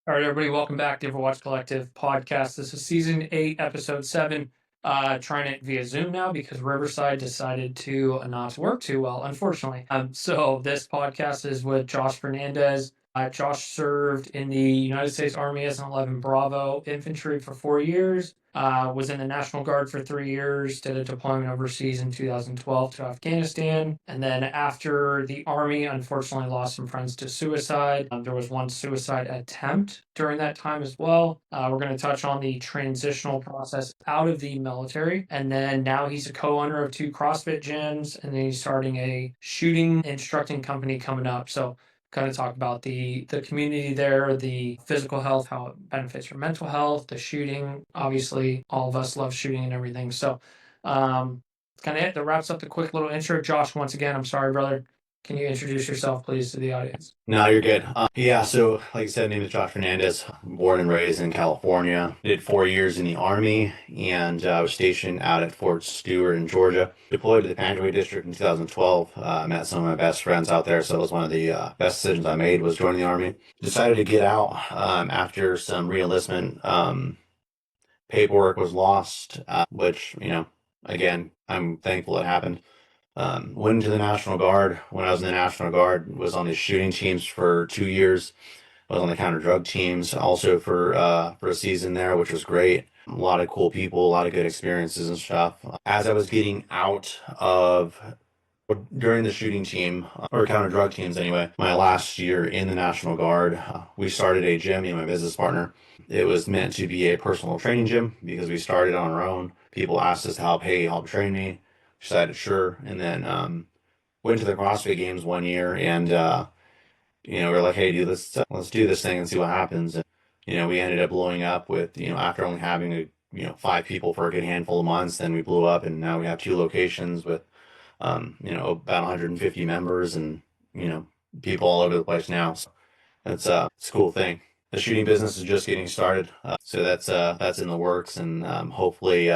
All right, everybody, welcome back to Overwatch Collective podcast. This is season 8, episode 7. Trying it via Zoom now because Riverside decided to not work too well, unfortunately. So this podcast is with Josh Fernandez. Josh served in the United States Army as an 11 Bravo infantry for 4 years. Was in the National Guard for 3 years, did a deployment overseas in 2012 to Afghanistan. And then after the Army, unfortunately lost some friends to suicide. There was one suicide attempt during that time as well. We're going to touch on the transitional process out of the military. And then now he's a co-owner of 2 CrossFit gyms, and then he's starting a shooting instructing company coming up. So kind of talk about the community there, the physical health, how it benefits your mental health, the shooting. Obviously, all of us love shooting and everything. So, kind of it. That wraps up the quick little intro. Josh, once again, I'm sorry, brother. Can you introduce yourself, ple's, to the audience? No, you're good. Yeah, so like I said, name is Josh Fernandez. Born and raised in California. Did 4 years in the Army and was stationed out at Fort Stewart in Georgia. Deployed to the Panjwai District in 2012. Met some of my best friends out there, so it was one of the best decisions I made was joining the Army. Decided to get out after some reenlistment. Paperwork was lost, which, again, I'm thankful it happened. Went into the National Guard. When I was in the National Guard, was on the shooting teams for 2 years. I was on the counter drug teams also for a season there, which was great. A lot of cool people, a lot of good experiences and stuff. As I was getting out of during the shooting team or counter drug teams anyway, my last year in the National Guard, we started a gym, me and my business partner. It was meant to be a personal training gym because we started on our own. People asked us to help, hey, help train me. Decided sure, and then went to the CrossFit Games one year, and we're like, hey, dude, let's do this thing and see what happens. And we ended up blowing up with after only having 5 people for a good handful of months, then we blew up, and now we have 2 locations with about 150 members, and people all over the place now. So it's a cool thing. The shooting business is just getting started, so that's in the works, and hopefully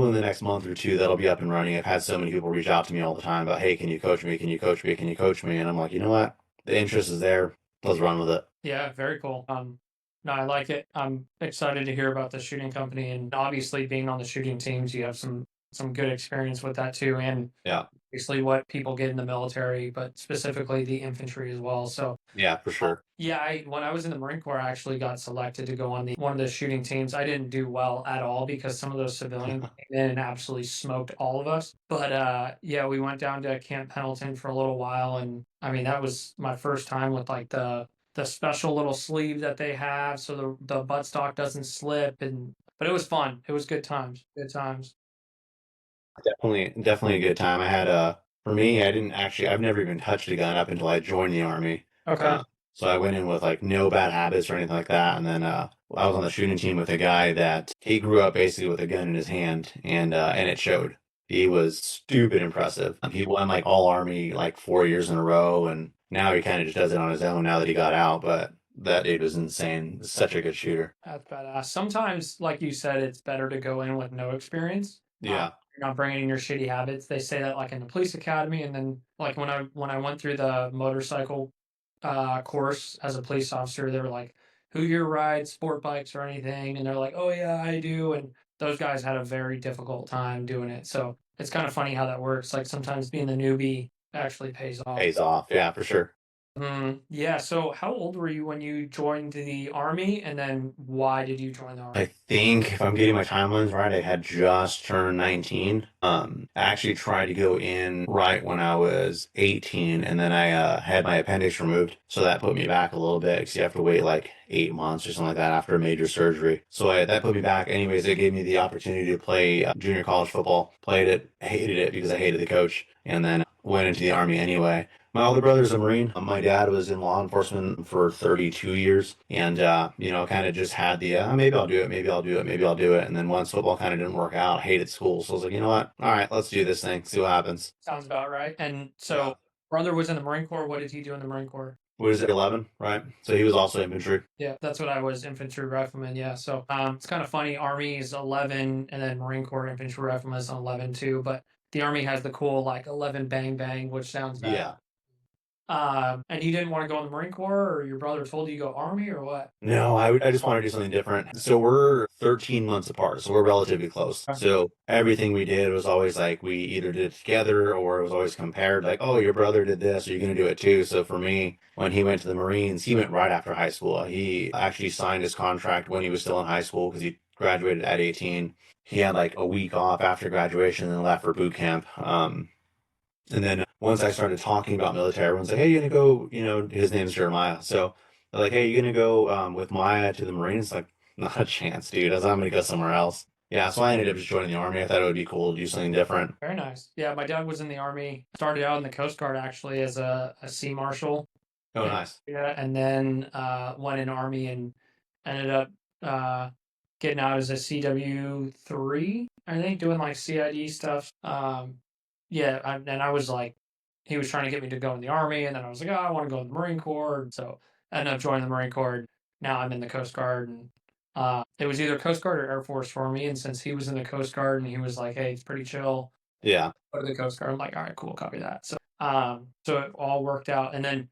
in the next month or two that'll be up and running. I've had so many people reach out to me all the time about, hey, can you coach me? Can you coach me? Can you coach me? And I'm like, you know what? The interest is there. Let's run with it. Yeah, very cool. No, I like it. I'm excited to hear about the shooting company, and obviously being on the shooting teams, you have some good experience with that too, and Yeah. obviously what people get in the military, but specifically the infantry as well. So Yeah, for sure. yeah, when I was in the Marine Corps, I actually got selected to go on the one of the shooting teams. I didn't do well at all because some of those civilians came in and absolutely smoked all of us. But yeah, we went down to Camp Pendleton for a little while, and I mean that was my first time with like the special little sleeve that they have so the buttstock doesn't slip, and but it was fun. It was good times. Good times. Definitely a good time. For me, I've never even touched a gun up until I joined the Army. Okay. Uh, so I went in with like no bad habits or anything like that. And then I was on the shooting team with a guy that he grew up basically with a gun in his hand, and it showed. He was stupid impressive. He won like all Army like 4 years in a row, and now he kind of just does it on his own now that he got out. But that dude was insane. Such a good shooter. That's badass. Sometimes, like you said, it's better to go in with no experience. Yeah. You're not bringing in your shitty habits. They say that like in the police academy, and then like when I went through the motorcycle course as a police officer, they were like, "Who here rides sport bikes or anything?" And they're like, "Oh yeah, I do." And those guys had a very difficult time doing it. So it's kind of funny how that works. Like sometimes being the newbie actually pays off. Pays off. Yeah, for sure. Yeah. So, how old were you when you joined the army, and then why did you join the I army? think if I'm getting my timelines right, I had just turned 19. I actually tried to go in right when I was 18, and then I had my appendix removed, so that put me back a little bit because you have to wait like 8 months or something like that after a major surgery. That put me back. Anyways, it gave me the opportunity to play junior college football. Played it, hated it because I hated the coach, and then went into the army anyway. My older brother's a Marine. My dad was in law enforcement for 32 years, and kind of just had the maybe I'll do it, maybe I'll do it, maybe I'll do it. And then once football kind of didn't work out, hated school, so I was like, you know what? All right, let's do this thing, see what happens. Sounds about right. And Yeah. so, brother was in the Marine Corps. What did he do in the Marine Corps? What is it, 11, right? So he was also infantry. Yeah, that's what I was, infantry rifleman. Yeah, so it's kind of funny. Army is 11, and then Marine Corps infantry rifleman is 11 too. But the Army has the cool like 11 bang bang, which sounds bad. Yeah. And you didn't want to go in the Marine Corps, or your brother told you to go Army, or what? No, I just want to do something different. So we're 13 months apart, so we're relatively close. So everything we did was always like we either did it together or it was always compared, like, oh, your brother did this, are you going to do it too? So for me, when he went to the Marines, he went right after high school. He actually signed his contract when he was still in high school because he graduated at 18. He had like a week off after graduation and then left for boot camp. And then once I started talking about military, everyone's like, hey, you're gonna go, his name's Jeremiah. So they're like, hey, you're gonna go with Maya to the Marines? Like, not a chance, dude. I was like, I'm gonna go somewhere else. Yeah, so I ended up just joining the Army. I thought it would be cool to do something different. Very nice. Yeah, my dad was in the Army. Started out in the Coast Guard actually as a sea marshal. Oh, nice. Yeah, and then went in Army and ended up uh, getting out as a CW3, I think, doing like CID stuff. Yeah, and I was like, he was trying to get me to go in the Army, and then I was like, oh, I want to go in the Marine Corps. And so I ended up joining the Marine Corps. And now I'm in the Coast Guard, and it was either Coast Guard or Air Force for me. And since he was in the Coast Guard and he was like, hey, it's pretty chill, Yeah. go to the Coast Guard. I'm like, all right, cool, copy that. So it all worked out. And then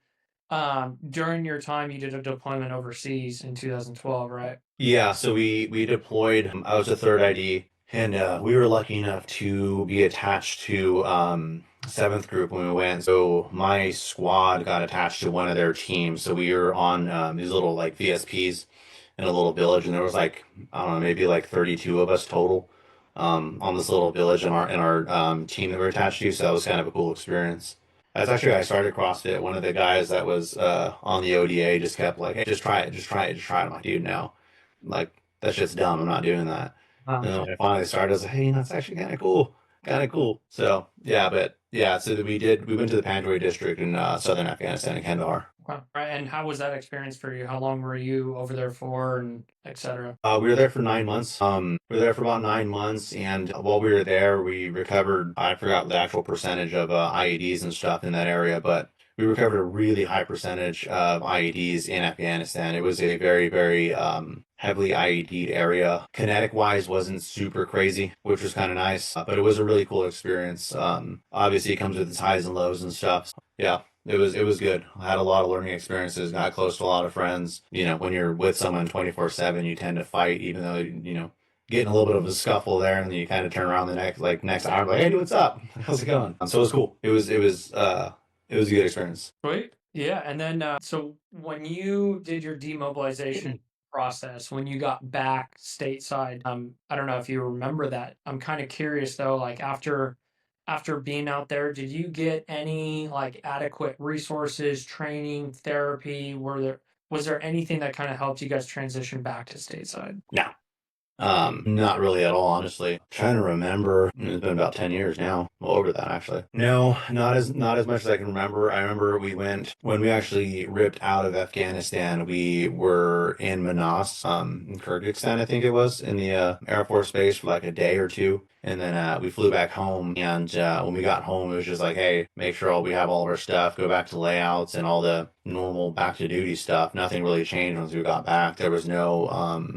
during your time, you did a deployment overseas in 2012, right? Yeah, so we deployed. I was a third ID, and we were lucky enough to be attached to seventh group when we went. So my squad got attached to one of their teams. So we were on these little like VSPs in a little village, and there was like I don't know, maybe like 32 of us total on this little village in our team that we were attached to. So that was kind of a cool experience. That's actually how I started CrossFit. One of the guys that was on the ODA just kept like, "Hey, just try it, just try it, just try it." I'm like, "Dude, no, like that shit's dumb. I'm not doing that." And then when I finally started, I was like, "Hey, that's actually kind of cool, kind of cool." So yeah, but yeah, so we went to the Panjwai district in southern Afghanistan in Kandahar. Wow. Right. And how was that experience for you? How long were you over there for, and etc.? We were there for 9 months. We were there for about 9 months, and while we were there, we recovered. I forgot the actual percentage of IEDs and stuff in that area, but we recovered a really high percentage of IEDs in Afghanistan. It was a very, very heavily IED'd area. Kinetic wise, wasn't super crazy, which was kind of nice, but it was a really cool experience. Obviously, it comes with its highs and lows and stuff. Yeah, it was good. I had a lot of learning experiences, got close to a lot of friends. When you're with someone 24/7, you tend to fight, even though, getting a little bit of a scuffle there, and then you kind of turn around the next hour, like, hey, dude, what's up? How's it going? So it was cool. It was a good experience. Sweet. Yeah. And then, so when you did your demobilization process, when you got back stateside, I don't know if you remember that. I'm kind of curious though, like after being out there, did you get any like adequate resources, training, therapy? Was there anything that kind of helped you guys transition back to stateside? No. Not really at all, honestly. Trying to remember. It's been about 10 years now. Well, over that actually. No, not as much as I can remember. I remember we went when we actually ripped out of Afghanistan. We were in Manas, in Kyrgyzstan, I think it was, in the Air Force Base for like a day or two. And then we flew back home. And when we got home, it was just like, hey, make sure we have all of our stuff, go back to layouts and all the normal back to duty stuff. Nothing really changed once we got back. There was no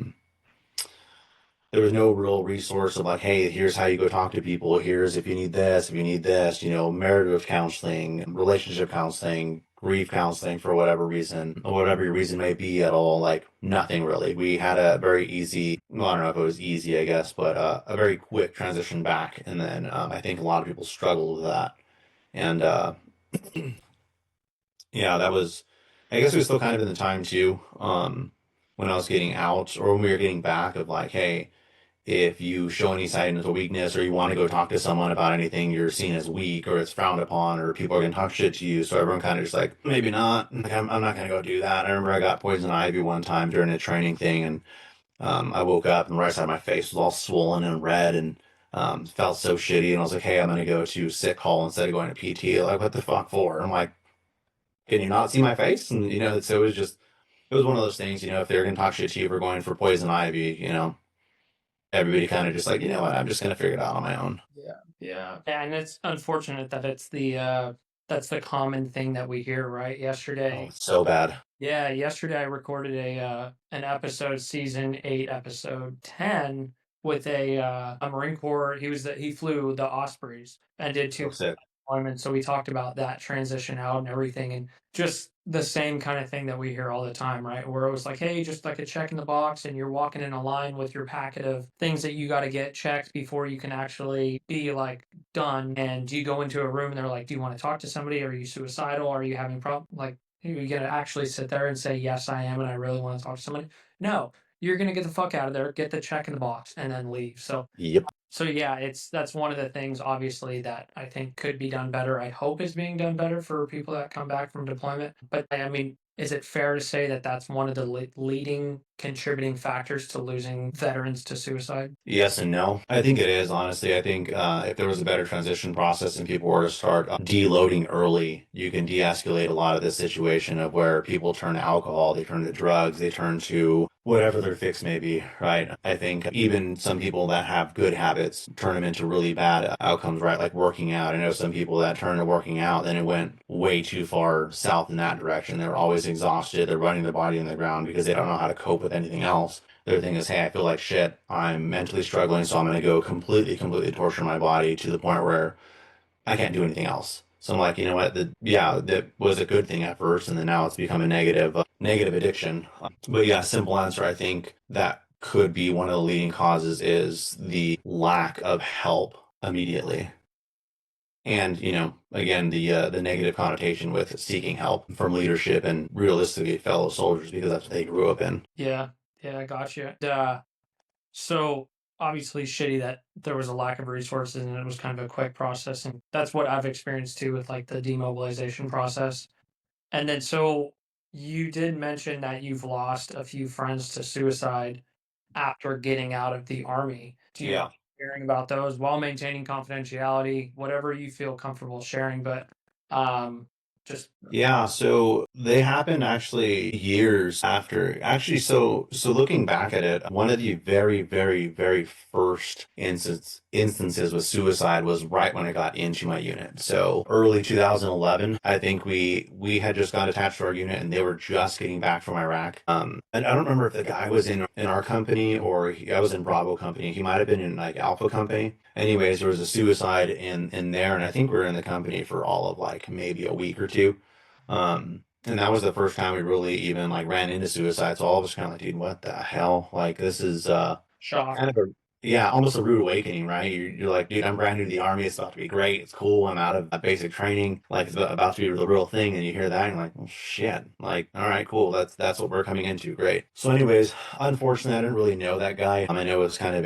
real resource of like, hey, here's how you go talk to people. Here's if you need this, marital counseling, relationship counseling, grief counseling for whatever reason, or whatever your reason may be at all. Like nothing really. We had a very easy, well, I don't know if it was easy, I guess, but a very quick transition back. And then I think a lot of people struggled with that. And yeah, that was, I guess it was still kind of in the time too, when I was getting out or when we were getting back of like, hey, if you show any signs of weakness or you want to go talk to someone about anything, you're seen as weak or it's frowned upon or people are going to talk shit to you. So everyone kind of just like, maybe not. Like, I'm not going to go do that. I remember I got poison ivy one time during a training thing and I woke up and the right side of my face was all swollen and red and felt so shitty. And I was like, hey, I'm going to go to sick hall instead of going to PT. Like, what the fuck for? I'm like, can you not see my face? And, so it was one of those things, if they're going to talk shit to you for going for poison ivy, everybody kind of just like, you know what, I'm just gonna figure it out on my own. Yeah, and it's unfortunate that it's that's the common thing that we hear, right? Oh, Yesterday, it's so bad. yeah, yesterday I recorded an episode, season 8, episode 10, with a Marine Corps. He flew the Ospreys and did So two sick. deployment, so we talked about that transition out and everything, and just the same kind of thing that we hear all the time, right? Where it was like, hey, just like a check in the box, and you're walking in a line with your packet of things that you got to get checked before you can actually be like done. And you go into a room and they're like, do you want to talk to somebody? Are you suicidal? Are you having problem? Like, are you gonna actually sit there and say, yes, I am, and I really want to talk to somebody? No, you're gonna get the fuck out of there, get the check in the box, and then leave. Yep. So yeah, that's one of the things obviously that I think could be done better. I hope is being done better for people that come back from deployment. But I mean, is it fair to say that that's one of the leading contributing factors to losing veterans to suicide? Yes and no. I think it is, honestly. I think if there was a better transition process and people were to start deloading early, you can de escalate a lot of this situation of where people turn to alcohol, they turn to drugs, they turn to whatever their fix may be, right? I think even some people that have good habits turn them into really bad outcomes, right? Like working out. I know some people that turned to working out, then it went way too far south in that direction. They're always exhausted. They're running their body in the ground because they don't know how to cope with anything else. Their thing is, hey, I feel like shit. I'm mentally struggling, so I'm going to go completely torture my body to the point where I can't do anything else. So I'm like, you know what? Yeah, that was a good thing at first, and then now it's become a negative addiction. But yeah, simple answer. I think that could be one of the leading causes is the lack of help immediately, and again, the negative connotation with seeking help from leadership and realistically fellow soldiers because that's what they grew up in. Yeah, yeah, I got you. So obviously shitty that there was a lack of resources and it was kind of a quick process, and that's what I've experienced too with like the demobilization process. And then so you did mention that you've lost a few friends to suicide after getting out of the army. Do you mind Yeah. sharing about those while maintaining confidentiality, whatever you feel comfortable sharing, but um just Yeah, so they happened actually years after. Actually, so looking back at it, one of the very first instances with suicide was right when I got into my unit. So early 2011, I think we had just got attached to our unit and they were just getting back from Iraq. And I don't remember if the guy was in our company or I was in Bravo company. He might have been in like Alpha company. Anyways, there was a suicide in there, and I think we were in the company for all of like maybe a week or two. And that was the first time we really even like ran into suicide. So all of us kind of like, dude, what the hell? Like this is shock. kind of a yeah, almost a rude awakening, right? You're like, dude, I'm brand new to the army. It's about to be great. It's cool. I'm out of basic training. Like it's about to be the real thing. And you hear that, and you're like, oh shit. Like, all right, cool. That's what we're coming into. Great. So, anyways, unfortunately, I didn't really know that guy. I know it was kind of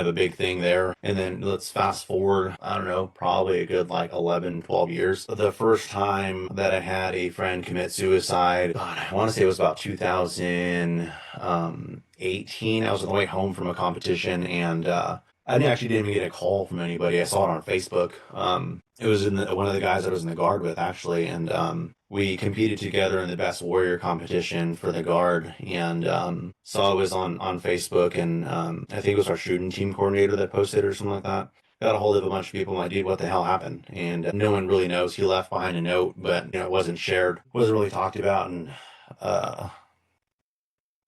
a big thing there. And then let's fast forward. I don't know, probably a good like 11, 12 years. The first time that I had a friend commit suicide, God, I want to say it was about 2018. I was on the way home from a competition, and I actually didn't even get a call from anybody. I saw it on Facebook. It was one of the guys I was in the guard with actually, and we competed together in the best warrior competition for the guard, and saw it was on Facebook, and I think it was our shooting team coordinator that posted it or something like that. Got a hold of a bunch of people. I'm like, dude, what the hell happened? And no one really knows. He left behind a note, but it wasn't shared, wasn't really talked about, and uh,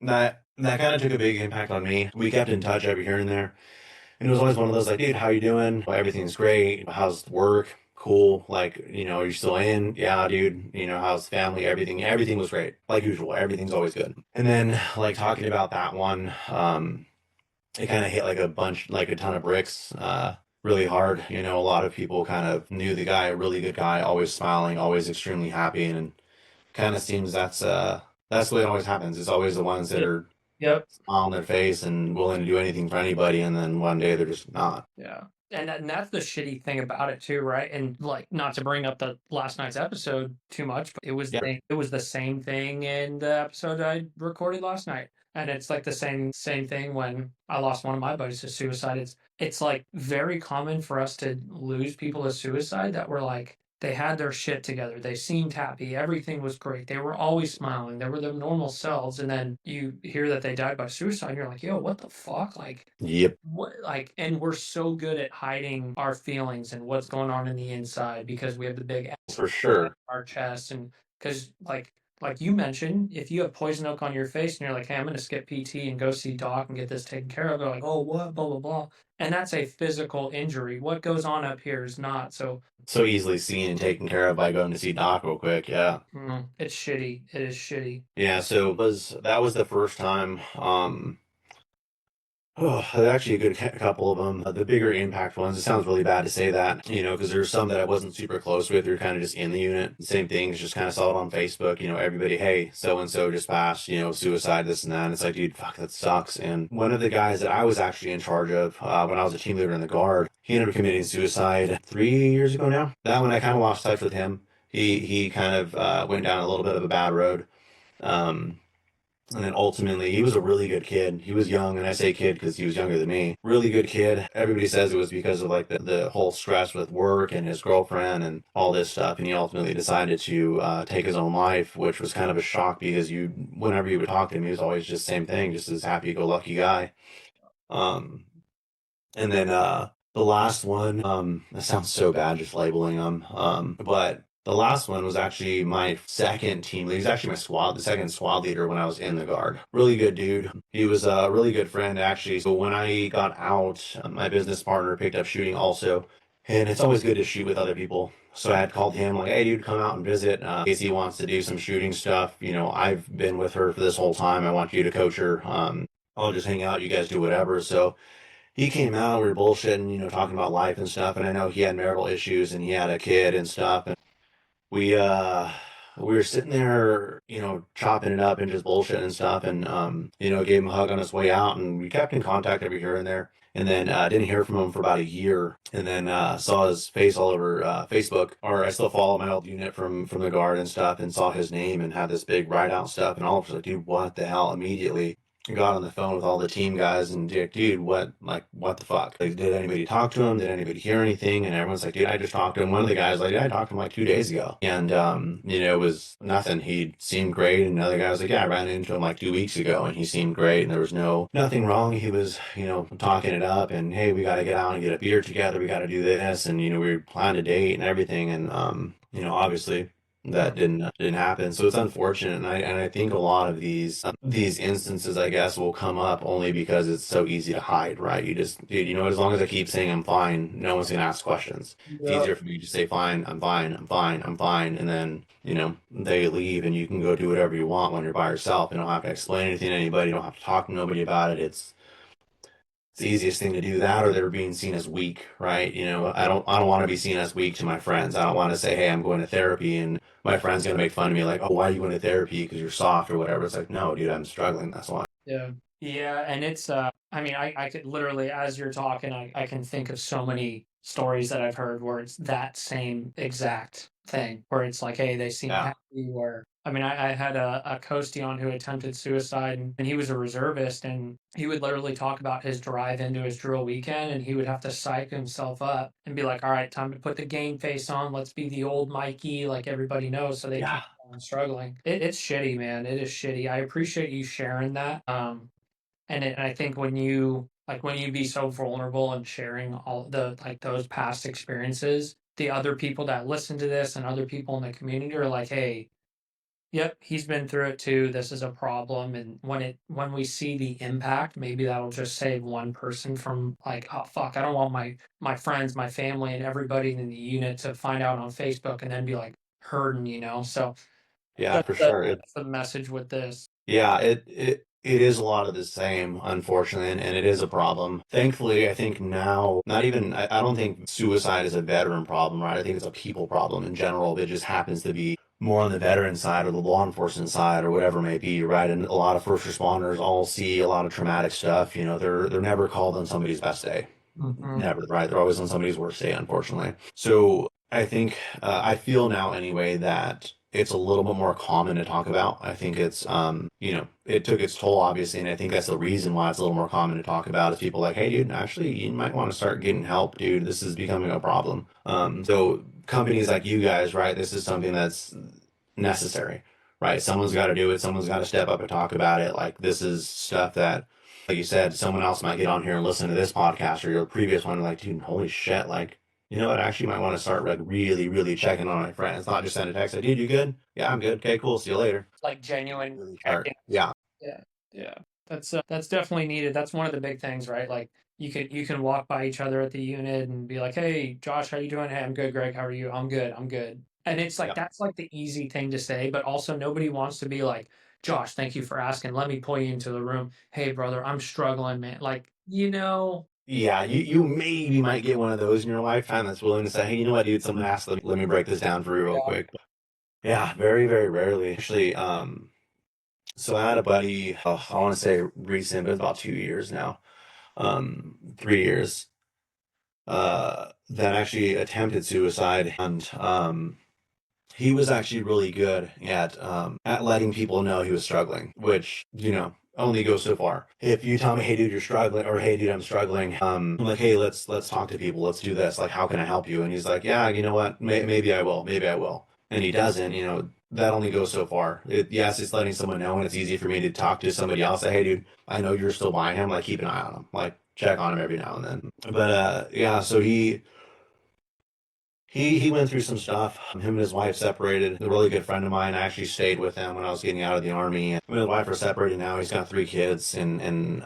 that kind of took a big impact on me. We kept in touch every here and there. And it was always one of those like, dude, how you doing? Well, everything's great. How's work? Cool. Like, are you still in? Yeah, dude. How's family? Everything was great. Like usual. Everything's always good. And then like talking about that one, it kind of hit like a ton of bricks, really hard. A lot of people kind of knew the guy, a really good guy, always smiling, always extremely happy. And kind of seems that's the way it always happens. It's always the ones that Yeah. are Yep. smile on their face and willing to do anything for anybody, and then one day they're just not. Yeah. And that's the shitty thing about it too, right? And like not to bring up the last night's episode too much, but Yeah, it was the same thing in the episode I recorded last night. And it's like the same thing when I lost one of my buddies to suicide. It's like very common for us to lose people to suicide that were like they had their shit together. They seemed happy. Everything was great. They were always smiling. They were their normal selves. And then you hear that they died by suicide. And you're like, yo, what the fuck? Like, yep, what, like, and we're so good at hiding our feelings and what's going on in the inside because we have the big for on sure. our chest, and because like like you mentioned, if you have poison oak on your face and you're like, hey, I'm going to skip PT and go see doc and get this taken care of, they're like, oh, what, blah, blah, blah. And that's a physical injury. What goes on up here is not. So So easily seen and taken care of by going to see doc real quick. Yeah. it's shitty. It is shitty. Yeah, so that was the first time. Oh, actually a good couple of them. The bigger impact ones. It sounds really bad to say that, because there's some that I wasn't super close with. You're kind of just in the unit. Same things, just kind of saw it on Facebook. Everybody, hey, so and so just passed. Suicide, this and that. And it's like, dude, fuck, that sucks. And one of the guys that I was actually in charge of when I was a team leader in the guard, he ended up committing suicide 3 years ago now. That one I kind of lost touch with him. He kind of went down a little bit of a bad road. Um, and then ultimately, he was a really good kid. He was young, and I say kid because he was younger than me. Really good kid. Everybody says it was because of like the whole stress with work and his girlfriend and all this stuff. And he ultimately decided to take his own life, which was kind of a shock because whenever you would talk to him, he was always just same thing, just this happy-go-lucky guy. Um, and then the last one, that sounds so bad just labeling him. But the last one was actually my second team leader. He's actually the second squad leader when I was in the guard. Really good dude. He was a really good friend actually. So when I got out, my business partner picked up shooting also. And it's always good to shoot with other people. So I had called him like, hey dude, come out and visit. In case he wants to do some shooting stuff. I've been with her for this whole time. I want you to coach her. I'll just hang out. You guys do whatever. So he came out, we were bullshitting, talking about life and stuff. And I know he had marital issues and he had a kid and stuff. And we were sitting there, chopping it up and just bullshitting and stuff. And, gave him a hug on his way out and we kept in contact every here and there. And then didn't hear from him for about a year. And then saw his face all over Facebook. Or I still follow my old unit from the guard and stuff and saw his name and had this big write out stuff. And all of a sudden, dude, what the hell? Immediately got on the phone with all the team guys and dude, what the fuck? Like, did anybody talk to him? Did anybody hear anything? And everyone's like, dude, I just talked to him. One of the guys like, yeah, I talked to him like 2 days ago. And, it was nothing. He seemed great. And another guy was like, yeah, I ran into him like 2 weeks ago and he seemed great. And there was nothing wrong. He was, talking it up and, hey, we got to get out and get a beer together. We got to do this. And, we planned a date and everything. And, obviously that didn't happen. So it's unfortunate, and I think a lot of these instances, I guess, will come up only because it's so easy to hide, right? You just, dude, as long as I keep saying I'm fine, no one's gonna ask questions. It's easier for me to say fine, I'm fine, I'm fine, I'm fine, and then they leave, and you can go do whatever you want when you're by yourself. You don't have to explain anything to anybody. You don't have to talk to nobody about it. It's the easiest thing to do that, or they're being seen as weak, right? I don't want to be seen as weak to my friends. I don't want to say, hey, I'm going to therapy and my friend's going to make fun of me like, oh, why are you going to therapy? Because you're soft or whatever. It's like, no, dude, I'm struggling. That's why. Yeah. Yeah. And it's, I mean, I could literally, as you're talking, I can think of so many stories that I've heard where it's that same exact thing, where it's like, hey, they seem happy, or I mean, I had a coastie on who attempted suicide, and he was a reservist, and he would literally talk about his drive into his drill weekend, and he would have to psych himself up and be like, all right, time to put the game face on. Let's be the old Mikey, like everybody knows, so they keep on struggling. It's shitty, man. It is shitty. I appreciate you sharing that. And I think when you be so vulnerable and sharing all the like those past experiences, the other people that listen to this and other people in the community are like, hey, yep, he's been through it too. This is a problem. And when we see the impact, maybe that'll just save one person from like, oh fuck, I don't want my friends, my family, and everybody in the unit to find out on Facebook and then be like hurting. So Yeah, for sure. that's the message with this. Yeah, it is a lot of the same, unfortunately, and it is a problem. Thankfully, I think now, not even, I don't think suicide is a veteran problem, right? I think it's a people problem in general. It just happens to be more on the veteran side or the law enforcement side or whatever it may be, right? And a lot of first responders all see a lot of traumatic stuff. They're never called on somebody's best day. Mm-hmm. Never, right? They're always on somebody's worst day, unfortunately. So I think, I feel now anyway that it's a little bit more common to talk about. I think it's, it took its toll, obviously, and I think that's the reason why it's a little more common to talk about is people like, hey, dude, actually, you might want to start getting help, dude. This is becoming a problem. So companies like you guys, right, this is something that's necessary, right? Someone's got to do it. Someone's got to step up and talk about it. Like, this is stuff that, like you said, someone else might get on here and listen to this podcast or your previous one, like, dude, holy shit, like, you know what? I actually might want to start like really, really checking on my friends, not just send a text like, dude, you good? Yeah, I'm good. Okay, cool. See you later. Like genuine Really start. check-ins. Yeah. Yeah, yeah. That's definitely needed. That's one of the big things, right? Like you can walk by each other at the unit and be like, "Hey, Josh, how you doing? Hey, I'm good. Greg, how are you? I'm good. I'm good." And it's like Yeah. that's like the easy thing to say, but also nobody wants to be like, "Josh, thank you for asking. Let me pull you into the room. Hey, brother, I'm struggling, man." Like, Yeah, you maybe might get one of those in your lifetime that's willing to say, hey, you know what, dude, someone asked, let me break this down for you real yeah. quick. Yeah, very, very rarely. Actually, so I had a buddy, I want to say recent, but it's about 2 years now, 3 years, that actually attempted suicide. And he was actually really good at letting people know he was struggling, which, only goes so far. If you tell me, hey dude, you're struggling, or hey dude, I'm struggling, I'm like, hey, let's talk to people, let's do this. Like, how can I help you? And he's like, yeah, you know what? Maybe I will, maybe I will. And he doesn't, that only goes so far. Yes, it's letting someone know, and it's easy for me to talk to somebody else. Say, hey dude, I know you're still buying him. Like, keep an eye on him. Like, check on him every now and then. But yeah, so he went through some stuff. Him and his wife separated. A really good friend of mine. I actually stayed with him when I was getting out of the army. Him and his wife are separated now. He's got 3 kids, and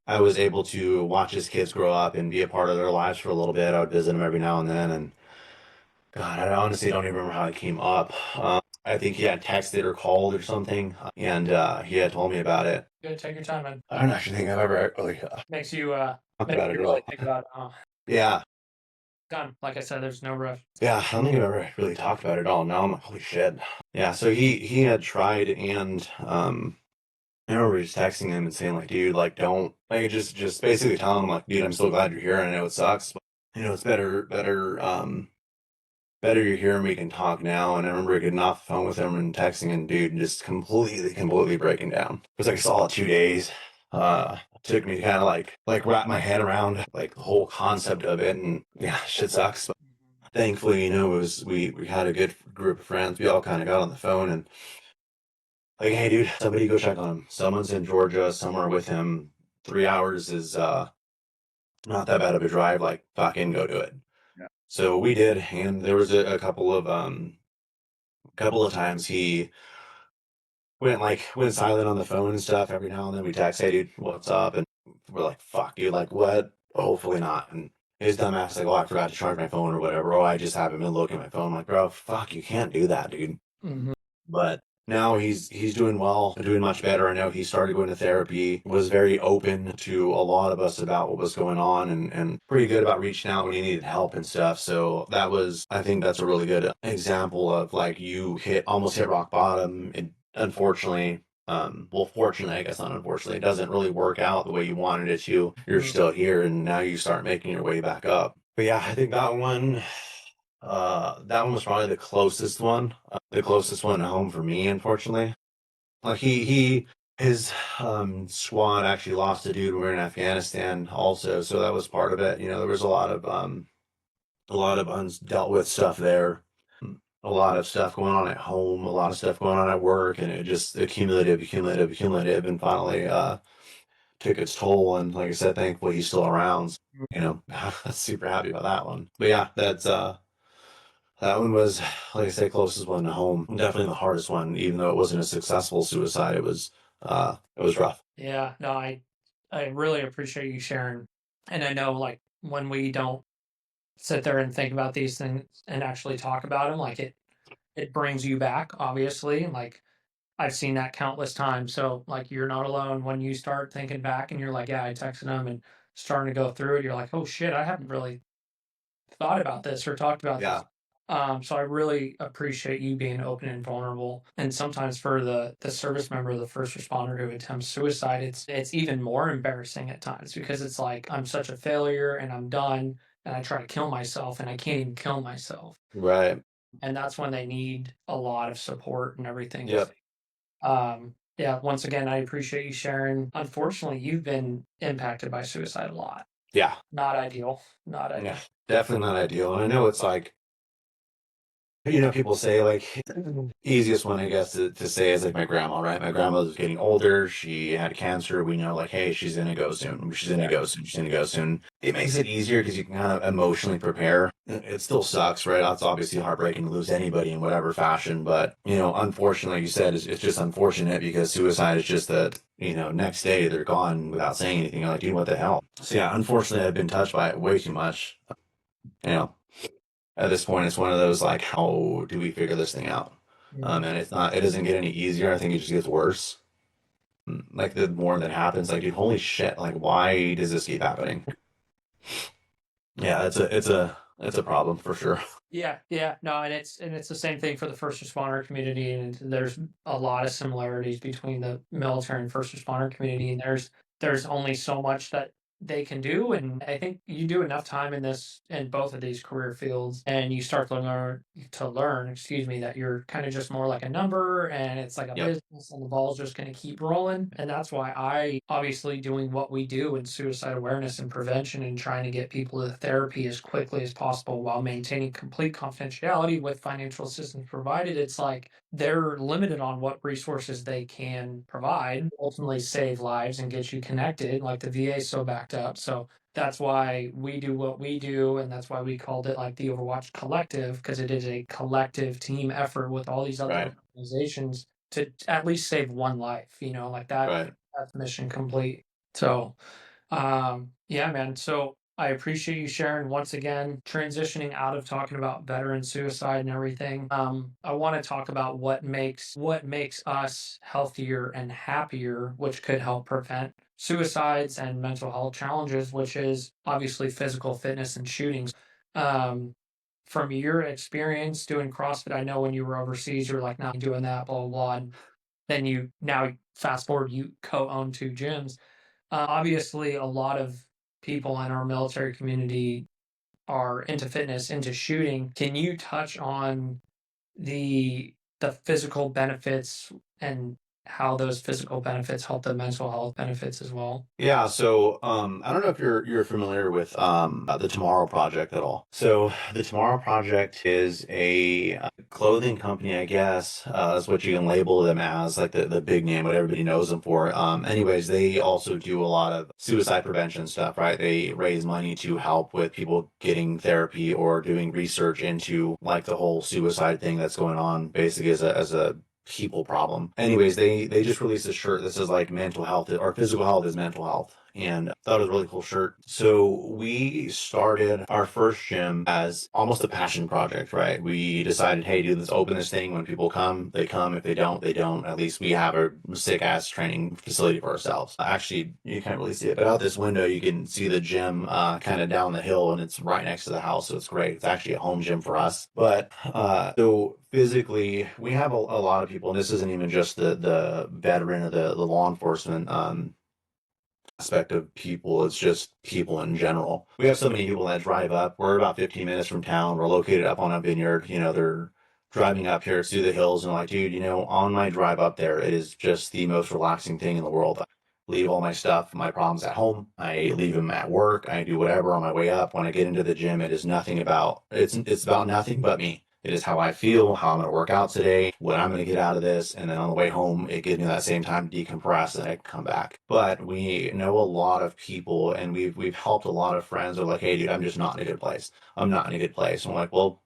I was able to watch his kids grow up and be a part of their lives for a little bit. I would visit him every now and then, and God, I honestly don't even remember how it came up. I think he had texted or called or something, and he had told me about it. Good, take your time, man. I don't actually think I've ever really Makes you talked makes about it you at really all. think about Yeah, done. Like I said, there's no rush. yeah, I don't think I've ever really talked about it at all. Now I'm like, holy shit. Yeah, so he had tried, and I remember just texting him and saying like, dude, like don't like just basically telling him like, dude, I'm so glad you're here. I know it sucks, but it's better you're here and we can talk now. And I remember getting off the phone with him and texting and dude just completely breaking down. It was like a solid 2 days. Took me to kind of like wrap my head around like the whole concept of it, and yeah, shit sucks. But thankfully, it was we had a good group of friends. We all kind of got on the phone and like, hey, dude, somebody go check on him. Someone's in Georgia, somewhere with him. 3 hours is not that bad of a drive. Like, fucking go do it. Yeah. So we did, and there was a couple of times he went silent on the phone and stuff. Every now and then we text, hey, dude, what's up? And we're like, fuck, dude, like what? Hopefully not. And his dumb ass like, oh, I forgot to charge my phone or whatever. Oh, I just haven't been looking at my phone. I'm like, bro, fuck, you can't do that, dude. Hmm. But now he's doing well, doing much better. I know he started going to therapy, was very open to a lot of us about what was going on, and pretty good about reaching out when he needed help and stuff. So I think that's a really good example of like you almost hit rock bottom. And unfortunately, well, fortunately, I guess not unfortunately, it doesn't really work out the way you wanted it to. You're still here, and now you start making your way back up. But yeah, I think that one was probably the closest one to home for me, unfortunately. Like his squad actually lost a dude when we were in Afghanistan also, so that was part of it. There was a lot of undealt with stuff there, a lot of stuff going on at home, a lot of stuff going on at work, and it just accumulative, and finally took its toll. And like I said, thankfully he's still around. So, super happy about that one. But yeah, that one was, like I say, closest one to home. Definitely the hardest one, even though it wasn't a successful suicide. It was rough. Yeah, no, I really appreciate you sharing. And I know like when we don't sit there and think about these things and actually talk about them, like it brings you back, obviously. Like I've seen that countless times. So like you're not alone when you start thinking back and you're like, yeah, I texted them and starting to go through it. You're like, oh shit, I haven't really thought about this or talked about this. Yeah, So I really appreciate you being open and vulnerable. And sometimes for the service member, the first responder who attempts suicide, it's even more embarrassing at times because it's like I'm such a failure and I'm done and I try to kill myself and I can't even kill myself. right. And that's when they need a lot of support and everything. Yep. Yeah, once again, I appreciate you sharing. Unfortunately, you've been impacted by suicide a lot. Yeah. Not ideal. Not Yeah. ideal. Definitely not ideal. And I know it's like People say like easiest one I guess to say is like my grandma, right? My grandma was getting older. She had cancer. We know like, hey, she's gonna go soon. She's gonna go soon. She's gonna go soon. It makes it easier because you can kind of emotionally prepare. It still sucks, right? It's obviously heartbreaking to lose anybody in whatever fashion, but unfortunately, like you said, it's just unfortunate because suicide is just that. Next day they're gone without saying anything. You're like, dude, what the hell? So yeah, unfortunately, I've been touched by it way too much. You know, at this point, it's one of those like, how do we figure this thing out? And it doesn't get any easier. I think it just gets worse. Like the more that happens, like, dude, holy shit, like, why does this keep happening? Yeah, it's a problem for sure. Yeah, no, and it's the same thing for the first responder community, and there's a lot of similarities between the military and first responder community, and there's only so much that they can do, and I think you do enough time in both of these career fields, and you start to learn, excuse me, that you're kind of just more like a number, and it's like a Yep. business, and the ball's just going to keep rolling, and that's why I obviously doing what we do in suicide awareness and prevention and trying to get people to therapy as quickly as possible while maintaining complete confidentiality with financial assistance provided. It's like they're limited on what resources they can provide, ultimately save lives and get you connected. Like the VA is so backed up. So that's why we do what we do. And that's why we called it like the Overwatch Collective, because it is a collective team effort with all these other Right. organizations to at least save one life, like that. Right. That's mission complete. So yeah, man. So I appreciate you sharing once again, transitioning out of talking about veteran suicide and everything. I want to talk about what makes us healthier and happier, which could help prevent suicides and mental health challenges, which is obviously physical fitness and shootings. Um, from your experience doing CrossFit, I know when you were overseas, you were like not doing that, blah blah blah. And then you now fast forward, you co-own two gyms. Obviously, a lot of people in our military community are into fitness, into shooting. Can you touch on the physical benefits and how those physical benefits help the mental health benefits as well? Yeah, so I don't know if you're familiar with the Tomorrow Project at all. So the Tomorrow Project is a clothing company, I guess. That's what you can label them as, like the big name, what everybody knows them for. Anyways, they also do a lot of suicide prevention stuff, right? They raise money to help with people getting therapy or doing research into like the whole suicide thing that's going on, basically as a people problem. Anyways, they just released a shirt that says like mental health or physical health is mental health. And I thought it was a really cool shirt. So we started our first gym as almost a passion project, right? We decided, hey, dude, let's open this thing. When people come, they come. If they don't, they don't. At least we have a sick ass training facility for ourselves. Actually, you can't really see it, but out this window, you can see the gym kind of down the hill, and it's right next to the house. So it's great. It's actually a home gym for us. But so physically, we have a lot of people, and this isn't even just the veteran or the law enforcement aspect of people. It's just people in general. We have so many people that drive up. We're about 15 minutes from town. We're located up on a vineyard. They're driving up here through the hills and like, dude, on my drive up there, it is just the most relaxing thing in the world. I leave all my stuff, my problems at home. I leave them at work. I do whatever on my way up. When I get into the gym, it's about nothing but me. It is how I feel, how I'm going to work out today, what I'm going to get out of this. And then on the way home, it gives me that same time to decompress and I can come back. But we know a lot of people and we've helped a lot of friends who are like, hey, dude, I'm just not in a good place. I'm not in a good place. And I'm like, well,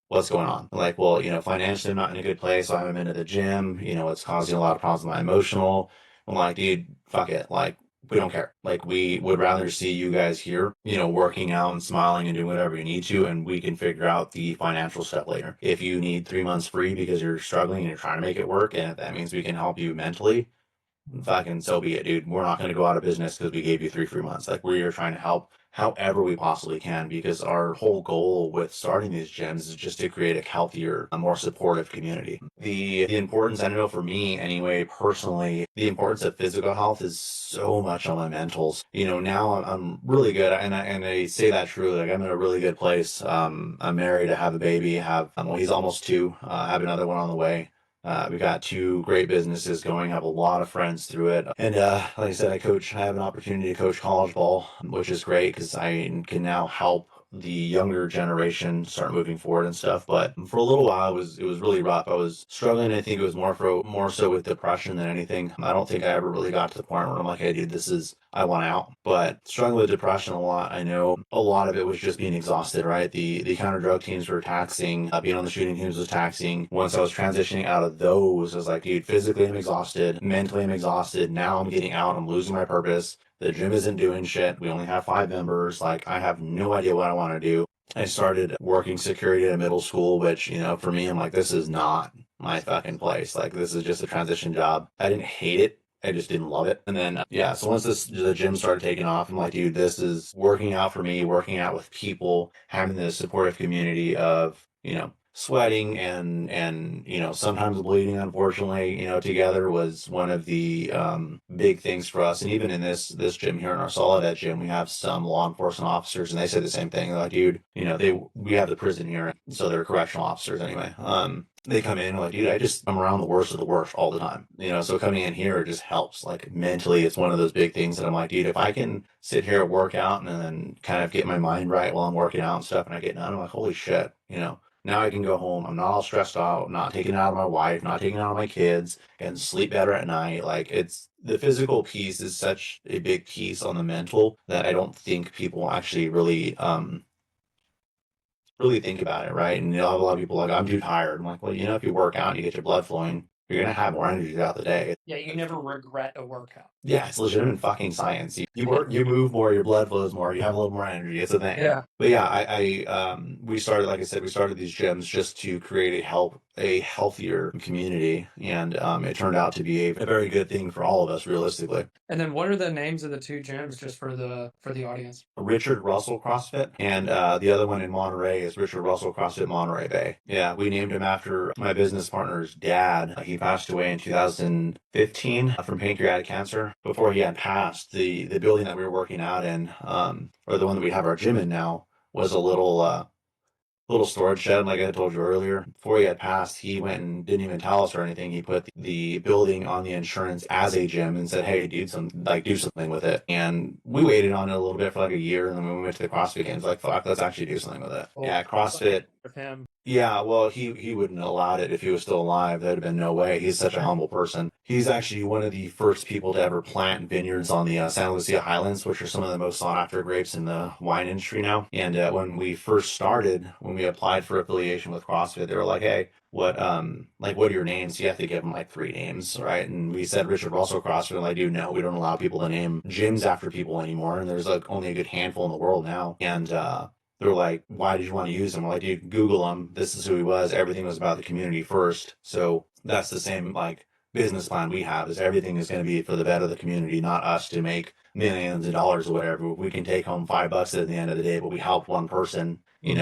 what's going on? Like, well, financially, I'm not in a good place. So I'm into the gym. It's causing a lot of problems with my emotional. I'm like, dude, fuck it. Like, we don't care. Like, we would rather see you guys here, working out and smiling and doing whatever you need to, and we can figure out the financial stuff later. If you need 3 months free because you're struggling and you're trying to make it work, and if that means we can help you mentally, fucking so be it, dude. We're not going to go out of business because we gave you 3 free months. Like, we're trying to help however we possibly can because our whole goal with starting these gyms is just to create a healthier, a more supportive community. The importance, I don't know, for me anyway, personally, the importance of physical health is so much on my mentals. Now I'm really good, and I say that truly. Like, I'm in a really good place. I'm married, I have a baby, well, he's almost two. I have another one on the way. We got two great businesses going, have a lot of friends through it. And like I said, I have an opportunity to coach college ball, which is great because I can now help the younger generation start moving forward and stuff. But for a little while, it was really rough. I was struggling. I think it was more so with depression than anything. I don't think I ever really got to the point where I'm like, hey, dude, I want out. But struggling with depression a lot. I know a lot of it was just being exhausted, right? The counter drug teams were taxing. Being on the shooting teams was taxing. Once I was transitioning out of those, I was like, dude, physically I'm exhausted, mentally I'm exhausted. Now I'm getting out. I'm losing my purpose. The gym isn't doing shit. We only have 5 members. Like, I have no idea what I want to do. I started working security at a middle school, which, for me, I'm like, this is not my fucking place. Like, this is just a transition job. I didn't hate it. I just didn't love it. And then, yeah, so once the gym started taking off, I'm like, dude, this is working out for me, working out with people, having this supportive community of, sweating and sometimes bleeding, unfortunately, together was one of the big things for us. And even in this gym here in our Solid Edge gym, we have some law enforcement officers, and they say the same thing. They're like, dude, we have the prison here, so they're correctional officers anyway. They come in like, dude, I'm around the worst of the worst all the time. So coming in here, it just helps. Like, mentally, it's one of those big things that I'm like, dude, if I can sit here, work out, and then kind of get my mind right while I'm working out and stuff, and I get done, I'm like, holy shit, now I can go home. I'm not all stressed out, not taking it out of my wife, not taking it out of my kids, and sleep better at night. Like, it's the physical piece is such a big piece on the mental that I don't think people actually really think about it, right? And a lot of people are like, I'm too tired. I'm like, well, if you work out and you get your blood flowing, you're gonna have more energy throughout the day. Yeah, you never regret a workout. Yeah, it's legitimate fucking science. You work, you move more, your blood flows more, you have a little more energy. It's a thing. Yeah. But yeah, we started, like I said, we started these gyms just to create a healthier community, and it turned out to be a very good thing for all of us, realistically. And then what are the names of the two gyms, just for the audience? Richard Russell CrossFit, and the other one in Monterey is Richard Russell CrossFit Monterey Bay. Yeah, we named him after my business partner's dad. He passed away in 2015 from pancreatic cancer. Before he had passed, the building that we were working out in, or the one that we have our gym in now, was a little storage shed, like I told you earlier. Before he had passed, he went and didn't even tell us or anything. He put the building on the insurance as a gym and said, hey, dude, do something with it. And we waited on it a little bit for like a year, and then when we went to the CrossFit games, like, fuck, let's actually do something with it. Well, yeah, CrossFit. With him. Yeah, well, he wouldn't have allowed it if he was still alive. There'd have been no way. He's such a humble person. He's actually one of the first people to ever plant vineyards on the Santa Lucia Highlands, which are some of the most sought after grapes in the wine industry now. And when we first started, when we applied for affiliation with CrossFit, they were like, hey, what are your names? You have to give them like 3 names, right? And we said Richard Russell CrossFit. And I do know we don't allow people to name gyms after people anymore. And there's like only a good handful in the world now. And they're like, why did you want to use him? We're like, dude, Google him. This is who he was. Everything was about the community first. So that's the same like business plan we have, is everything is going to be for the better of the community, not us to make millions of dollars or whatever. We can take home $5 at the end of the day, but we help one person, in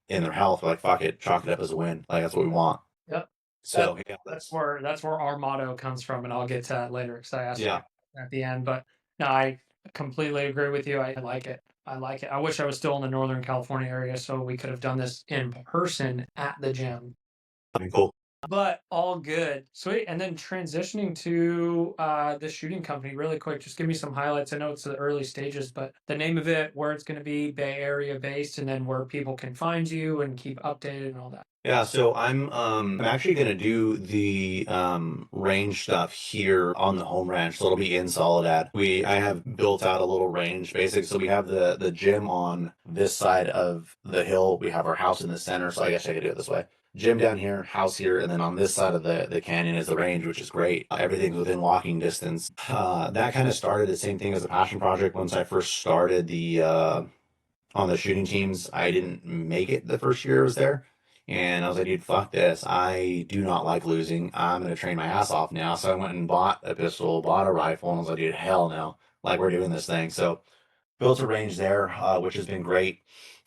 their health. We're like, fuck it, chalk it up as a win. Like, that's what we want. Yep. So yeah, that's where our motto comes from, and I'll get to that later because I asked you yeah. at the end. But no, I completely agree with you. I like it. I like it. I wish I was still in the Northern California area so we could have done this in person at the gym. That'd be cool. But all good. Sweet. And then transitioning to the shooting company really quick, just give me some highlights. I know it's the early stages, but the name of it, where it's going to be, Bay Area based, and then where people can find you and keep updated and all that. Yeah, so I'm actually gonna do the range stuff here on the home ranch. So it'll be in Soledad. I have built out a little range basically. So we have the gym on this side of the hill. We have our house in the center. So I guess I could do it this way. Gym down here, house here, and then on this side of the canyon is the range, which is great. Everything's within walking distance. That kind of started the same thing as a passion project. Once I first started on the shooting teams, I didn't make it the first year I was there. And I was like, dude, fuck this. I do not like losing. I'm going to train my ass off now. So I went and bought a pistol, bought a rifle, and I was like, dude, hell no. Like, we're doing this thing. So built a range there, which has been great.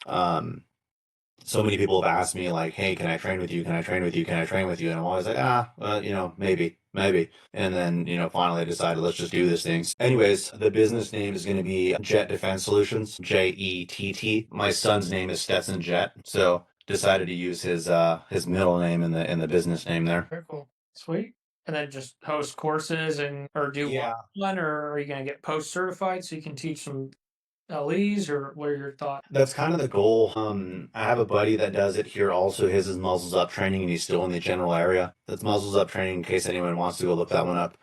So many people have asked me, like, hey, can I train with you? Can I train with you? Can I train with you? And I'm always like, maybe. And then, finally I decided, let's just do this thing. Anyways, the business name is going to be Jet Defense Solutions, JETT. My son's name is Stetson Jet. So decided to use his middle name in the business name there. Very cool. Sweet. And then just host courses or do one, or are you going to get post certified so you can teach some LEs, or what are your thoughts? That's kind of the goal. I have a buddy that does it here also. His is Muzzles Up Training, and he's still in the general area. That's Muzzles Up Training, in case anyone wants to go look that one up.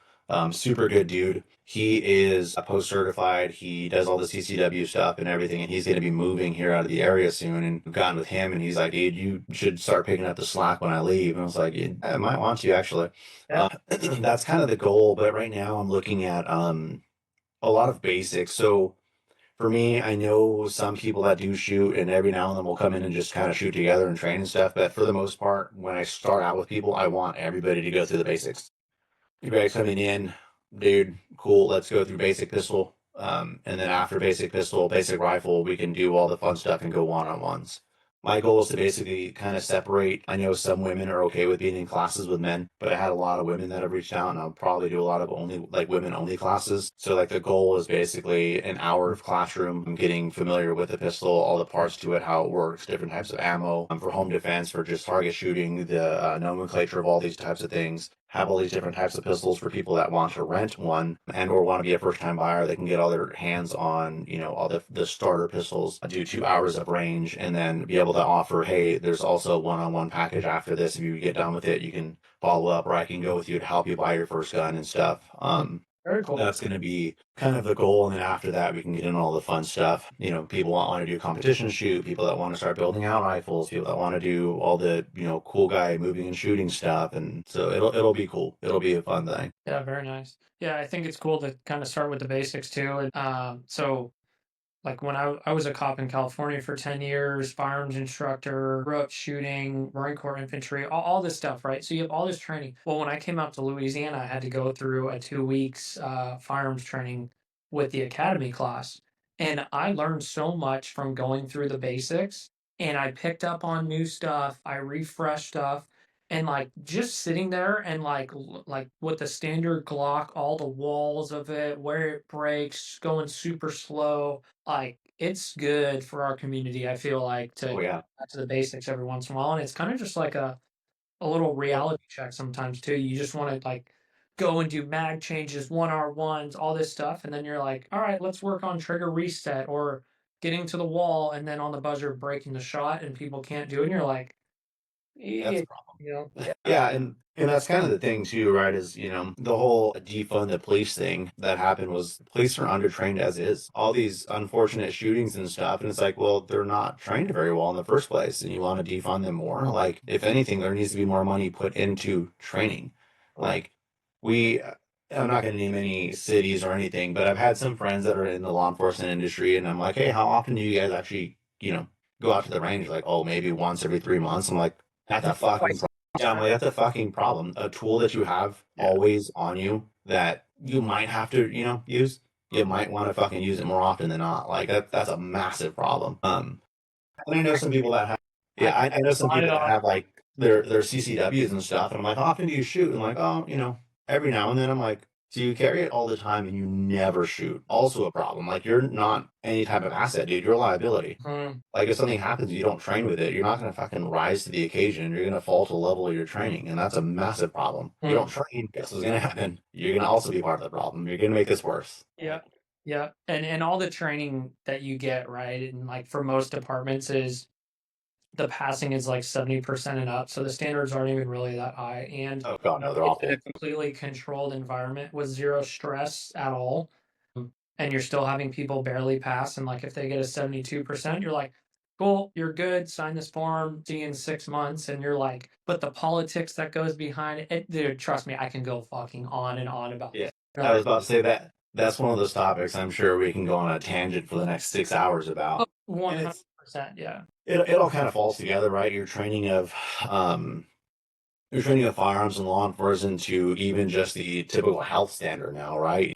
Super good dude. He is a post certified. He does all the CCW stuff and everything, and he's going to be moving here out of the area soon. And we've gotten with him, and he's like, dude, you should start picking up the slack when I leave. And I was like, yeah, I might want to actually. Yeah. That's kind of the goal. But right now, I'm looking at a lot of basics. So for me, I know some people that do shoot, and every now and then we'll come in and just kind of shoot together and train and stuff. But for the most part, when I start out with people, I want everybody to go through the basics. You guys coming in, dude, cool, let's go through basic pistol. And then after basic pistol, basic rifle, we can do all the fun stuff and go one-on-ones. My goal is to basically kind of separate. I know some women are okay with being in classes with men, but I had a lot of women that have reached out, and I'll probably do a lot of only like women only classes. So like the goal is basically an hour of classroom, getting familiar with the pistol, all the parts to it, how it works, different types of ammo for home defense, for just target shooting, the nomenclature of all these types of things. Have all these different types of pistols for people that want to rent one and or want to be a first time buyer. They can get all their hands on, all the starter pistols, do 2 hours of range, and then be able to offer, hey, there's also a one-on-one package after this. If you get done with it, you can follow up, or I can go with you to help you buy your first gun and stuff. Very cool. That's going to be kind of the goal. And then after that, we can get into all the fun stuff. People want to do competition shoot, people that want to start building out rifles, people that want to do all the, cool guy moving and shooting stuff. And so it'll be cool. It'll be a fun thing. Yeah, very nice. Yeah, I think it's cool to kind of start with the basics too. And so like when I was a cop in California for 10 years, firearms instructor, grew up shooting, Marine Corps infantry, all this stuff, right? So you have all this training. Well, when I came out to Louisiana, I had to go through a 2 weeks firearms training with the academy class. And I learned so much from going through the basics, and I picked up on new stuff. I refreshed stuff, and like just sitting there and like with the standard Glock, all the walls of it, where it breaks, going super slow, like it's good for our community. I feel like to Oh, go yeah. back to the basics every once in a while, and it's kind of just like a little reality check sometimes too. You just want to like go and do mag changes, 1R1s, all this stuff, and then you're like, all right, let's work on trigger reset or getting to the wall, and then on the buzzer breaking the shot, and people can't do it. And you're like, That's yeah, a problem. you know, Yeah, and that's kind of the thing too, right? Is the whole defund the police thing that happened was police are undertrained as is. All these unfortunate shootings and stuff, and it's like, well, they're not trained very well in the first place, and you want to defund them more. Like, if anything, there needs to be more money put into training. Like, we, I'm not going to name any cities or anything, but I've had some friends that are in the law enforcement industry, and I'm like, hey, how often do you guys actually, go out to the range? Like, oh, maybe once every 3 months. I'm like, that's a fucking problem. Yeah, I'm like, that's a fucking problem. A tool that you have always on you that you might have to, use. You might want to fucking use it more often than not. Like that's a massive problem. And I know some people that have, yeah, I know some brought it people that up. have like their CCWs and stuff, and I'm like, how often do you shoot? And like, oh, every now and then. I'm like, so you carry it all the time and you never shoot. Also a problem. Like you're not any type of asset, dude. You're a liability. Mhm. Like if something happens, you don't train with it, you're not gonna fucking rise to the occasion. You're gonna fall to the level of your training, and that's a massive problem. You don't train, guess what's gonna happen? You're gonna also be part of the problem. You're gonna make this worse. Yeah. Yeah. And all the training that you get, right? And like for most departments is the passing is like 70% and up. So the standards aren't even really that high. And Oh god, no, they're it's in awful. a completely controlled environment with zero stress at all. And you're still having people barely pass. And like if they get a 72%, you're like, cool, you're good. Sign this form, see you in 6 months. And you're like, but the politics that goes behind it, dude, trust me, I can go fucking on and on about Yeah, this. I was about to say that. That's one of those topics I'm sure we can go on a tangent for the next 6 hours about. And it's 100%. Yeah. it all kind of falls together, right? Um your training of firearms and law enforcement to even just the typical health standard now, right?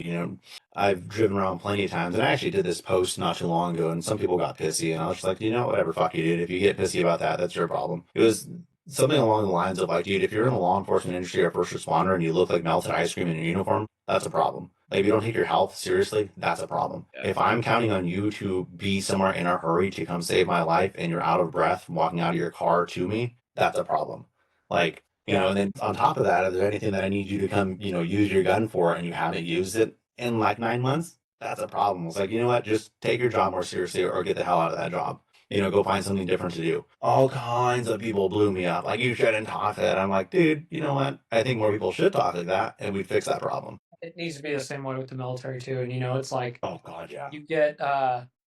I've driven around plenty of times, and I actually did this post not too long ago, and some people got pissy, and I was just like, whatever, fuck you, dude. If you get pissy about that, that's your problem. It was something along the lines of like, dude, if you're in the law enforcement industry or first responder and you look like melted ice cream in your uniform, that's a problem. Like, if you don't take your health seriously, that's a problem. If I'm counting on you to be somewhere in a hurry to come save my life and you're out of breath walking out of your car to me, that's a problem. Like, and then on top of that, if there's anything that I need you to come, use your gun for and you haven't used it in like 9 months, that's a problem. It's like, you know what? Just take your job more seriously or get the hell out of that job. Go find something different to do. All kinds of people blew me up. Like, you shouldn't talk that. I'm like, dude, you know what? I think more people should talk like that and we'd fix that problem. It needs to be the same way with the military too. And it's like Oh, God, yeah. you get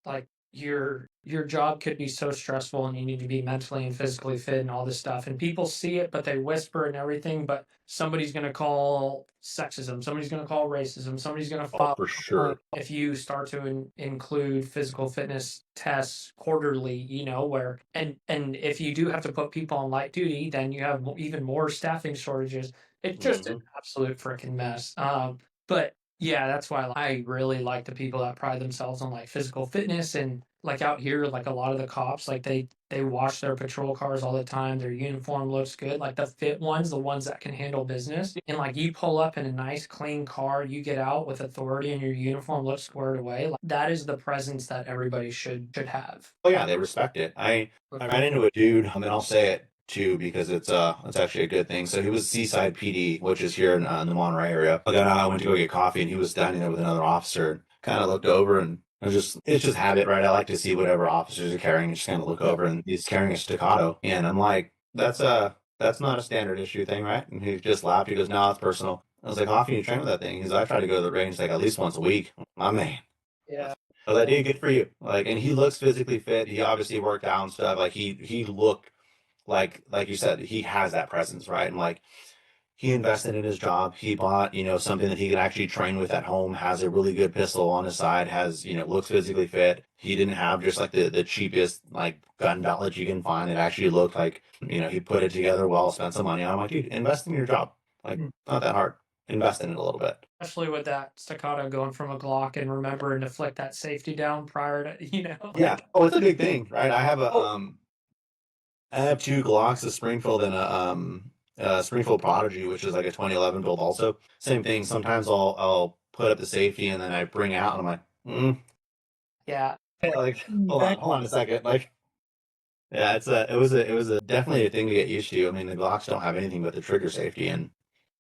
like your job could be so stressful and you need to be mentally and physically fit and all this stuff, and people see it but they whisper and everything, but somebody's going to call sexism, somebody's going to call racism, somebody's going to Oh, file for sure. if you start to include physical fitness tests quarterly, where and if you do have to put people on light duty, then you have even more staffing shortages. It's just an Hmm. absolute freaking mess. But yeah, that's why I really like the people that pride themselves on like physical fitness, and like out here, like a lot of the cops, like they wash their patrol cars all the time. Their uniform looks good, like the fit ones, the ones that can handle business. And like you pull up in a nice clean car, you get out with authority, and your uniform looks squared away. Like, that is the presence that everybody should have. Oh, yeah, they respect it. I ran into a dude, and I'll say it too because it's actually a good thing. So he was Seaside PD, which is here in the Monterey area. But then I went to go get coffee, and he was standing there with another officer. And kind of looked over, and it's just habit, right? I like to see whatever officers are carrying, and just kind of look over, and he's carrying a staccato, and I'm like, that's not a standard issue thing, right? And he just laughed. He goes, no, it's personal. I was like, how often you train with that thing? He's like, I try to go to the range like at least once a week. My man. Yeah. So that did good for you. Like, and he looks physically fit. He obviously worked out and stuff. Like he looked like you said, he has that presence, right? And like he invested in his job. He bought, something that he can actually train with at home, has a really good pistol on his side, has, looks physically fit. He didn't have just like the cheapest like gun belt that you can find. It actually looked like, he put it together well, spent some money on it. I'm like, dude, invest in your job. Like, not that hard. Invest in it a little bit. Especially with that staccato going from a Glock, and remembering to flick that safety down prior to, Yeah. Oh, it's a big thing, right? Oh, I have two Glocks, a Springfield and a Springfield Prodigy, which is like a 2011 build. Also, same thing. Sometimes I'll put up the safety and then I bring out and I'm like, yeah. hey, like hold on a second, like yeah, it was a definitely a thing to get used to. I mean, the Glocks don't have anything but the trigger safety, and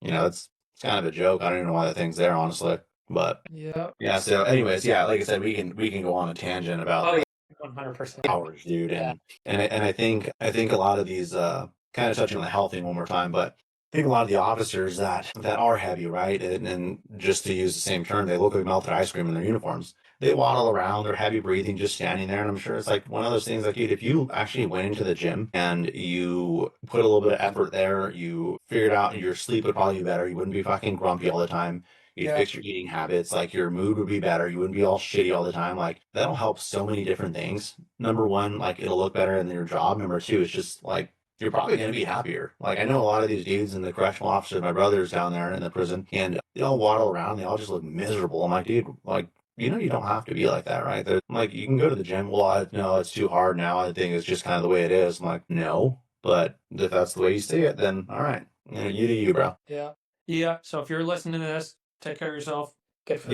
it's kind of a joke. I don't even know why that thing's there, honestly. But Yeah. yeah. So, anyways, yeah, like I said, we can go on a tangent about Oh yeah. 100%. hours, dude. Yeah. And I think a lot of these kind of touching on the health thing one more time, but I think a lot of the officers that are heavy, right, and just to use the same term, they look like melted ice cream in their uniforms. They waddle around, they're heavy breathing, just standing there, and I'm sure it's like one of those things like, dude, if you actually went into the gym and you put a little bit of effort there, you figured out your sleep would probably be better, you wouldn't be fucking grumpy all the time. You'd fix your eating habits, like your mood would be better. You wouldn't be all shitty all the time. Like that'll help so many different things. Number one, like it'll look better in your job. Number two, it's just like you're probably going to be happier. Like I know a lot of these dudes in the correctional officers, my brothers down there in the prison, and they all waddle around. They all just look miserable. I'm like, dude, like, you don't have to be like that, right? I'm like, you can go to the gym. Well, no, it's too hard now. I think it's just kind of the way it is. I'm like, no, but if that's the way you see it, then all right. You do you, bro. Yeah. Yeah. So if you're listening to this, take care of yourself. Get for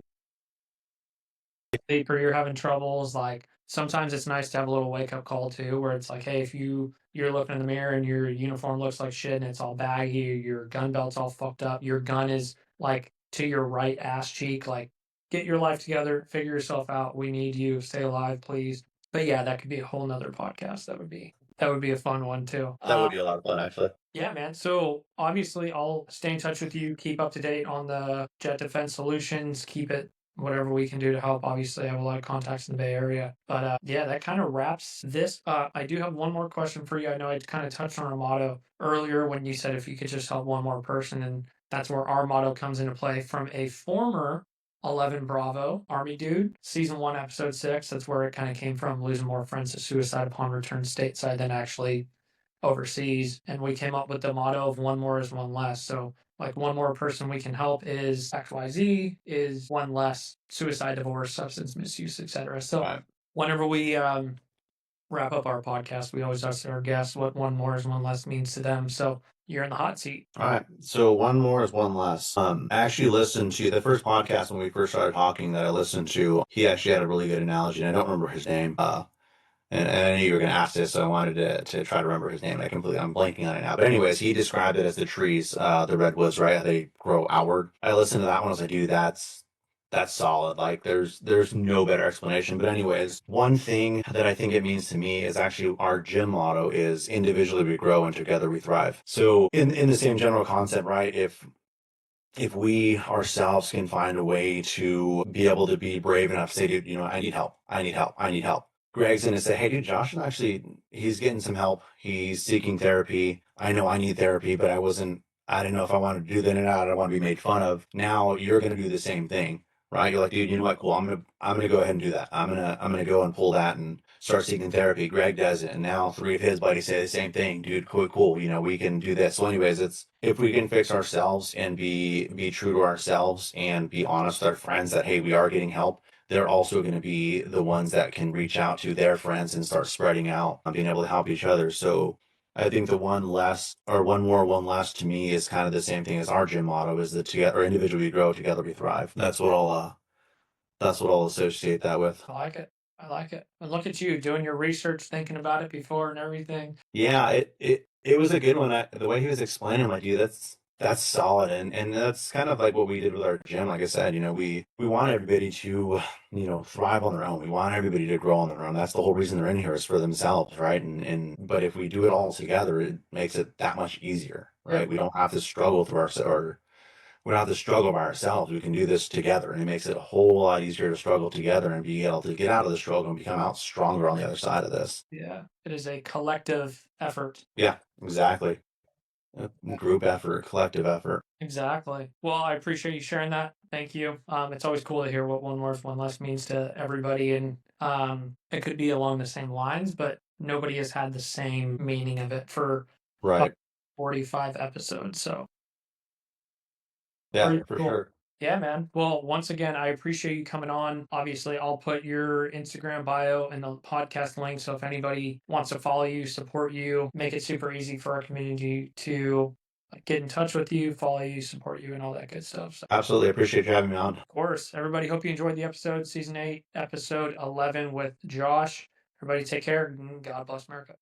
sleep, or you're having troubles. Like sometimes it's nice to have a little wake up call too, where it's like, hey, if you're looking in the mirror and your uniform looks like shit and it's all baggy, your gun belt's all fucked up, your gun is like to your right ass cheek, like get your life together, figure yourself out. We need you. Stay alive, please. But yeah, that could be a whole nother podcast. That would be a fun one too. That would be a lot of fun, actually. Yeah, man. So obviously, I'll stay in touch with you, keep up to date on the Jet Defense Solutions, keep it whatever we can do to help. Obviously, I have a lot of contacts in the Bay Area. But yeah, that kind of wraps this. I do have one more question for you. I know I kind of touched on our motto earlier when you said if you could just help one more person, and that's where our motto comes into play from a former 11 Bravo Army dude, season 1, episode 6. That's where it kind of came from, losing more friends to suicide upon return stateside than actually overseas. And we came up with the motto of one more is one less. So like one more person we can help is XYZ, is one less suicide, divorce, substance misuse, etc. So Right. whenever we wrap up our podcast, we always ask our guests what one more is one less means to them. So you're in the hot seat. All right. So one more is one less. I actually listened to the first podcast when we first started talking that I listened to. He actually had a really good analogy, and I don't remember his name. And I knew you were going to ask this, so I wanted to try to remember his name. I'm blanking on it now. But anyways, he described it as the trees, the redwoods, right? They grow outward. I listened to that one. I was like, dude, that's That's solid. Like there's no better explanation. But anyways, one thing that I think it means to me is actually our gym motto is individually we grow and together we thrive. So in the same general concept, right? If we ourselves can find a way to be able to be brave enough to say, dude, you know, I need help. I need help. I need help. Greg's going to say, hey, dude, Josh is actually, he's getting some help. He's seeking therapy. I know I need therapy, but I didn't know if I wanted to do that or not. I don't want to be made fun of. Now you're going to do the same thing, right? You're like, dude, you know what? Cool. I'm going to go ahead and do that. I'm going to go and pull that and start seeking therapy. Greg does it. And now three of his buddies say the same thing, dude, cool. You know, we can do this. So anyways, it's, if we can fix ourselves and be true to ourselves and be honest with our friends that, hey, we are getting help, they're also going to be the ones that can reach out to their friends and start spreading out and being able to help each other. So I think the one less or one more, one less to me is kind of the same thing as our gym motto is that together or individually we grow, together we thrive. That's what I'll associate that with. I like it. I like it. And look at you doing your research, thinking about it before and everything. Yeah, it was a good one. The way he was explaining, like, dude, that's solid, and that's kind of like what we did with our gym. Like I said, you know, we want everybody to, you know, thrive on their own. We want everybody to grow on their own. That's the whole reason they're in here is for themselves, right? And but if we do it all together, it makes it that much easier, right? Yeah. We don't have to struggle through ourselves, or we don't have to struggle by ourselves. We can do this together, and it makes it a whole lot easier to struggle together and be able to get out of the struggle and become out stronger on the other side of this. Yeah. It is a collective effort. Yeah, exactly. Group effort, collective effort. Exactly. Well, I appreciate you sharing that. Thank you. It's always cool to hear what one more, one less means to everybody, and it could be along the same lines, but nobody has had the same meaning of it for Right. 45 episodes. So Yeah, pretty for cool. sure. Yeah, man. Well, once again, I appreciate you coming on. Obviously, I'll put your Instagram bio and the podcast link. So if anybody wants to follow you, support you, make it super easy for our community to get in touch with you, follow you, support you, and all that good stuff. So, Absolutely. Appreciate you having me on. of course, everybody, hope you enjoyed the episode, season 8, episode 11 with Josh. Everybody take care. And God bless America.